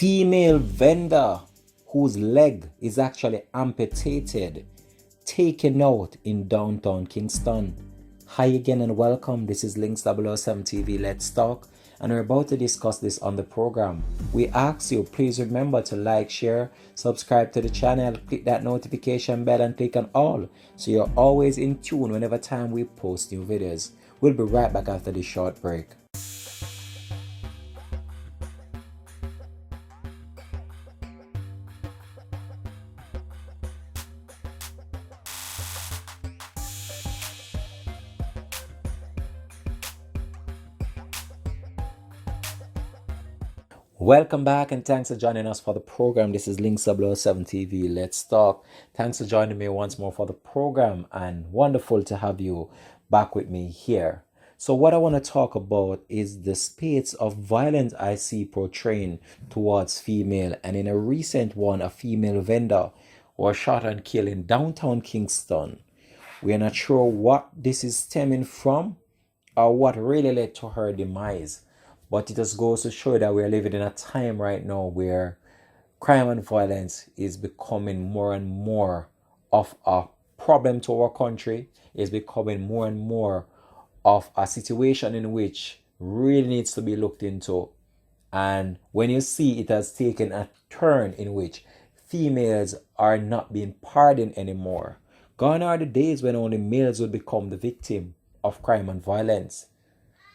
Female vendor whose leg is actually amputated, taken out in downtown Kingston. Hi again and welcome. This is Links007 TV. Let's talk. And we're about to discuss this on the program. We ask you, please remember to like, share, subscribe to the channel, click that notification bell and click on all so you're always in tune whenever time we post new videos. We'll be right back after this short break. Welcome back and thanks for joining us for the program. This is Links007 TV. Let's talk. Thanks for joining me once more for the program and wonderful to have you back with me here. So what I want to talk about is the spate of violence I see portraying towards female, and in a recent one, a female vendor was shot and killed in downtown Kingston. We are not sure what this is stemming from or what really led to her demise. But it just goes to show that we're living in a time right now where crime and violence is becoming more and more of a problem to our country. It's becoming more and more of a situation in which really needs to be looked into. And when you see it has taken a turn in which females are not being pardoned anymore. Gone are the days when only males would become the victim of crime and violence.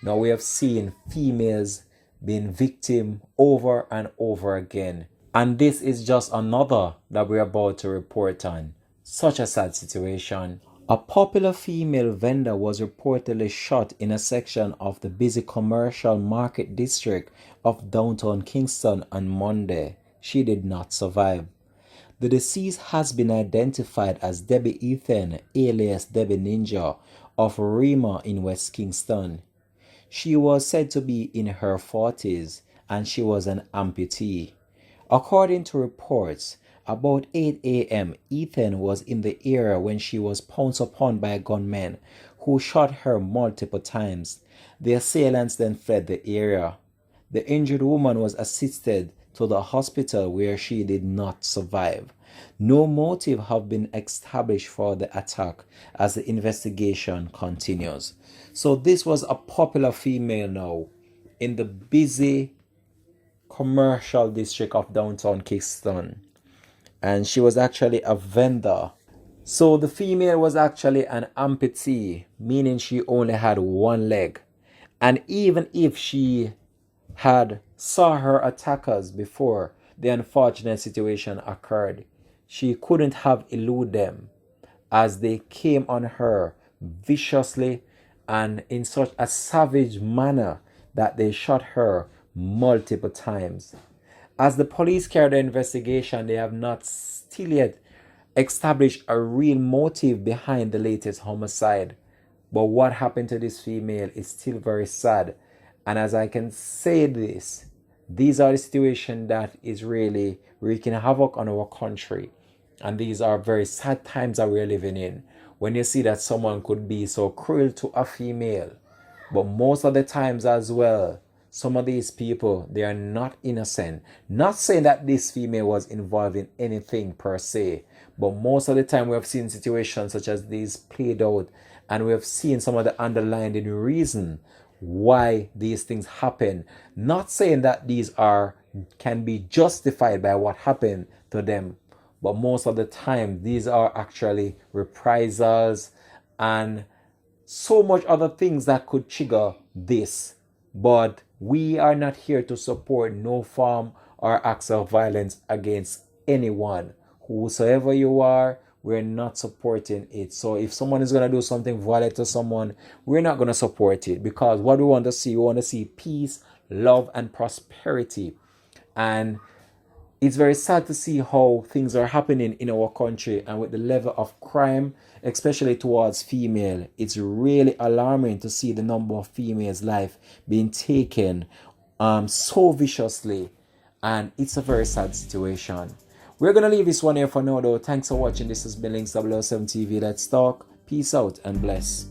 Now we have seen females being victim over and over again. And this is just another that we're about to report on. Such a sad situation. A popular female vendor was reportedly shot in a section of the busy commercial market district of downtown Kingston on Monday. She did not survive. The deceased has been identified as Debbie Ethan, alias Debbie Ninja, of Mur3ered in West Kingston. She was said to be in her 40s and she was an amputee. According to reports, about 8 a.m. Ethan was in the area when she was pounced upon by gunmen who shot her multiple times. The assailants then fled the area. The injured woman was assisted to the hospital where she did not survive. No motive have been established for the attack as the investigation continues. So this was a popular female now in the busy commercial district of downtown Kingston. And she was actually a vendor. So the female was actually an amputee, meaning she only had one leg. And even if she had saw her attackers before the unfortunate situation occurred, she couldn't have eluded them as they came on her viciously and in such a savage manner that they shot her multiple times. As the police carried the investigation, they have not still yet established a real motive behind the latest homicide. But what happened to this female is still very sad. And as I can say this, these are the situations that is really wreaking havoc on our country. And these are very sad times that we're living in. When you see that someone could be so cruel to a female. But most of the times as well, some of these people, they are not innocent. Not saying that this female was involved in anything per se. But most of the time we have seen situations such as these played out. And we have seen some of the underlying reason why these things happen. Not saying that these can be justified by what happened to them. But most of the time, these are actually reprisals and so much other things that could trigger this. But we are not here to support no form or acts of violence against anyone. Whosoever you are, we're not supporting it. So if someone is going to do something violent to someone, we're not going to support it. Because what we want to see peace, love, and prosperity. And it's very sad to see how things are happening in our country, and with the level of crime, especially towards female, it's really alarming to see the number of females' life being taken so viciously, and it's a very sad situation. We're going to leave this one here for now though. Thanks for watching. This has been Links007 TV. Let's talk. Peace out and bless.